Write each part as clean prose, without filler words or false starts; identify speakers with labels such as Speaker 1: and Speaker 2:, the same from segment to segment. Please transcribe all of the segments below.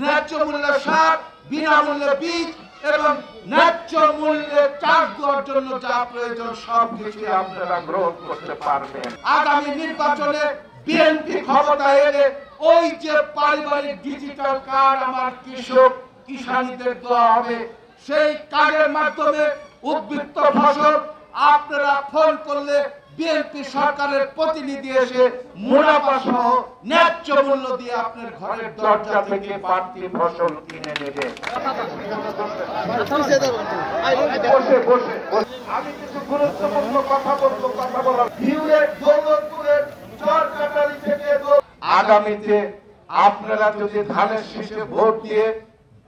Speaker 1: ন্যায্য মূল্যে সার, বিনামূল্যে বীজ এবং ন্যায্য মূল্যে চাষ দেওয়ার জন্য যা প্রয়োজন সবকিছু আপনারা গ্রহণ করতে পারবেন। আগামী নির্বাচনে বিএনপি ক্ষমতায় এলে ওই যে পারিবারিক ডিজিটাল কার্ড আমার কৃষক কিষানীদের দেওয়া হবে, সেই কার্ডের মাধ্যমে উদ্বৃত্ত ফসল আপনারা ফোন করলে বিএনপি সরকারের প্রতিনিধি এসে মুনাফা সহ ন্যায্য মূল্য দিয়ে আপনার ঘরের দরজা থেকে বাড়তি ফসল কিনে নেবে। আমি কিছু গুরুত্বপূর্ণ কথা বলবো। আগামীতে আপনারা যদি ধানের শীষে ভোট দিয়ে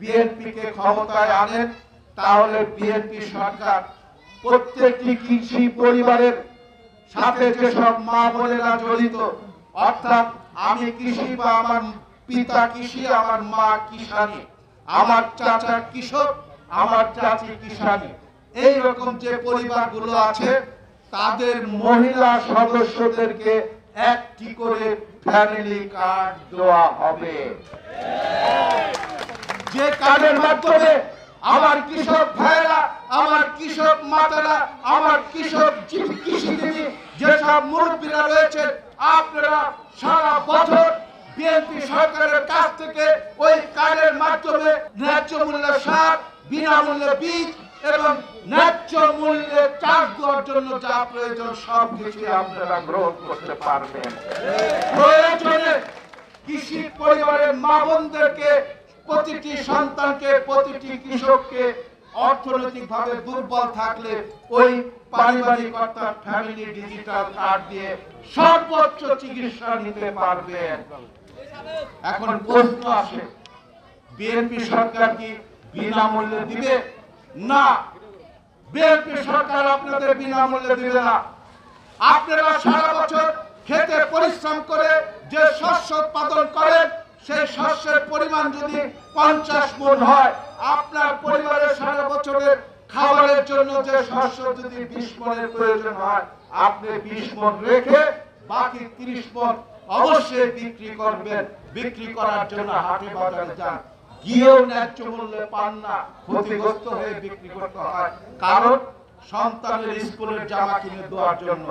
Speaker 1: বিএনপিকে ক্ষমতায় আনেন, তাহলে বিএনপি সরকার প্রত্যেকটি কৃষি পরিবারের সাথে যেসব মা বোনেরা জড়িত, অর্থাৎ আমি কৃষি বা আমার পিতা কৃষি, আমার মা কিষানী, আমার চাচা কৃষক, আমার চাচি কিষানী, এইরকম যে পরিবারগুলো আছে তাদের মহিলা সদস্যদেরকে একটি করে ফ্যামিলি কার্ড দেওয়া হবে, যে কার্ডের মাধ্যমে আমার কৃষক ভাইরা, আমার কৃষক মাতারা, আমার কৃষক কৃষিজীবী যেসব মুরব্বীরা রয়েছে, আপনারা সারা বছর বিএনপি সরকারের কাছ থেকে ওই কার্ডের মাধ্যমে ন্যায্য মূল্যে সার, বিনামূল্যে বীজ এবং ন্যায্য মূল্যে চাষ দেওয়ার জন্য যা প্রয়োজন সবকিছু আপনারা গ্রহণ করতে পারবেন। প্রয়োজনে কৃষি পরিবারের মা বোনদেরকে, প্রতিটি সন্তানকে, প্রতিটি কৃষককে অর্থনৈতিকভাবে দুর্বল থাকলে ওই পারিবারিক অর্থাৎ ফ্যামিলি ডিজিটাল কার্ড দিয়ে সর্বোচ্চ চিকিৎসা নিতে পারবেন। এখন প্রশ্ন আসে, বিএনপি সরকার কি বিনামূল্যে দিবে? না, বিএনপি সরকার আপনাদের বিনামূল্যে দিবে না। আপনারা সারা বছর খেতে পরিশ্রম করে যে শস্য উৎপাদন করেন, সেই শস্যের পরিমাণ যদি 50 মণ হয়, আপনার পরিবারের সারা বছরের খাবারের জন্য যে শস্য যদি 20 মণের প্রয়োজন হয়, আপনি 20 মণ রেখে বাকি 30 মণ অবশ্যই বিক্রি করবেন। বিক্রি করার জন্য হাটে বাজারে যান, গিয়েও ন্যায্য মূল্যে পান না, ক্ষতিগ্রস্ত হয়ে বিক্রি করতে হয়। কারণ সন্তানের স্কুলের জামা কিনে দেওয়ার জন্য,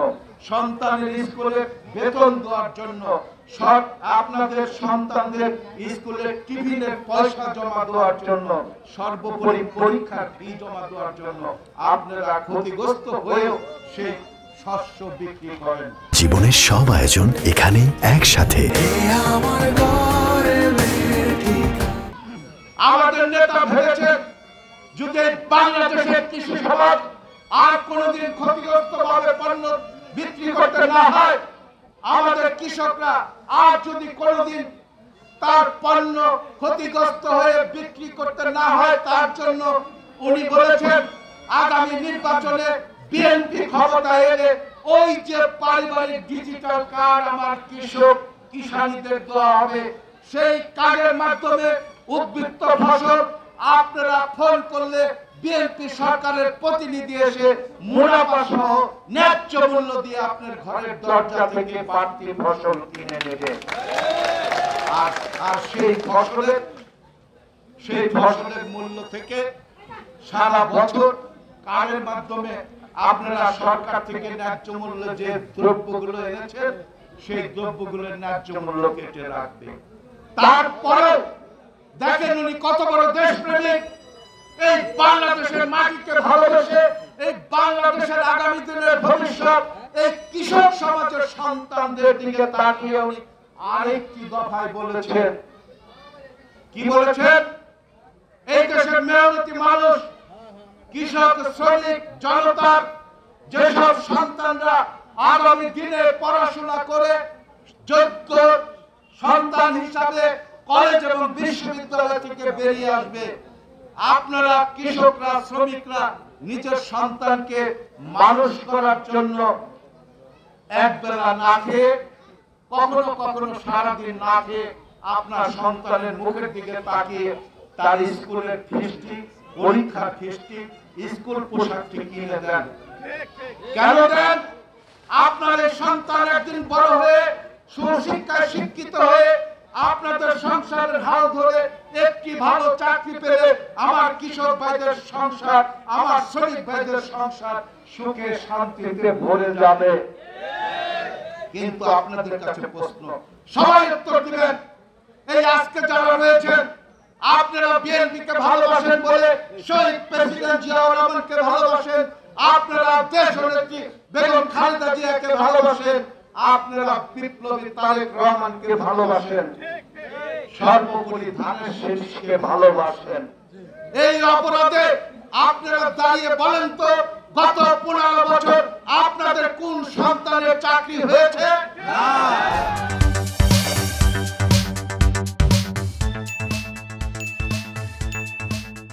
Speaker 1: সন্তানের স্কুলের বেতন দেওয়ার জন্য, আপনাদের সন্তানদের স্কুলের টিফিনের পয়সা জমা দেওয়ার জন্য, সর্বোপরি পরীক্ষার ফি জমা দেওয়ার জন্য আপনারা ক্ষতিগ্রস্ত হয়েও সেই শস্য বিক্রি করেন।
Speaker 2: জীবনের সব আয়োজন এখানে একসাথে।
Speaker 1: আমাদের নেতা ভেবেছে যদি বাংলাদেশের কৃষি সমাজ আর কোনদিন ক্ষতিগ্রস্ত ভাবে পণ্য বিক্রি করতে না হয়, আমাদের কৃষকরা আর যদি কোনদিন তার পণ্য ক্ষতিগ্রস্ত হয়ে বিক্রি করতে না হয়, তার জন্য উনি বলেছেন আগামী নির্বাচনে বিএনপি ক্ষমতায় এলে ওই যে পারিবারিক ডিজিটাল কার্ড আমার কৃষক কিষানীদের দেওয়া হবে, সেই কার্ডের মাধ্যমে উদ্বৃত্ত ফসল আপনারা ফোন করলে বিএনপি সরকারের প্রতিনিধি এসে মুনাফা সহ ন্যায্য মূল্য দিয়ে আপনার ঘরের দরজা থেকে বাড়তি ফসল কিনে নেবে। আর সেই ফসলের মূল্য থেকে সারা বছর কার্ডের মাধ্যমে আপনারা সরকার থেকে ন্যায্য মূল্য যে দ্রব্যগুলো এনেছেন, সেই দ্রব্যগুলোর ন্যায্য মূল্য কেটে রাখবে। তারপরে দেখেন উনি কত বড় দেশপ্রেমিক, এই বাংলাদেশের মাটিকে ভালোবেসে, এই বাংলাদেশের আগামী দিনের ভবিষ্যৎ, এই কৃষক সমাজের সন্তানদের দিকে তাকিয়ে উনি আরেকটি দফায় বলেছেন। কি বলেছেন? এই দেশের মেহনতি মানুষ, কৃষক, শ্রমিক, জনতার যেসব সন্তানরা আগামী দিনে পড়াশোনা করে যোগ্য সন্তান হিসাবে কলেজ এবং বিশ্ববিদ্যালয় থেকে বেরিয়ে আসবে, আপনারা কৃষকরা, শ্রমিকরা নিজের সন্তানকে মানুষ করার জন্য একবেলা না খেয়ে, কখনো কখনো সারাদিন না খেয়ে আপনার সন্তানের মুখের দিকে তাকিয়ে তার স্কুলের ফিসটি, পরীক্ষার ফিসটি, স্কুল পোশাকটি কিনে দেন। কেন দেন? আপনার এই সন্তান একদিন বড় হয়ে সুশিক্ষায় শিক্ষিত হয়ে আপনাদের সংসারের হাল ধরে ভালো চাকরি পেলে আমার কৃষক ভাইদের সংসার, আমার শ্রমিক ভাইদের সংসার সুখে শান্তিতে ভরে যাবে। কিন্তু আপনাদের কাছে প্রশ্ন, সবাই উত্তর দিবেন। এই আজকে যারা রয়েছেন, আপনারা বিএনপিকে ভালোবাসেন বলে শহীদ প্রেসিডেন্ট জিয়াউর রহমানকে ভালোবাসেন, আপনারা দেশনেত্রী বেগম খালেদা জিয়াকে ভালোবাসেন, আপনারা বিপ্লবী তারেক রহমানকে ভালোবাসেন, সর্বোপরি ধানের শীষকে ভালোবাসেন। এই অপরাধে আপনারা দাঁড়িয়ে বলেন তো, গত 15 বছর আপনাদের কোন সন্তানের চাকরি হয়েছে? না।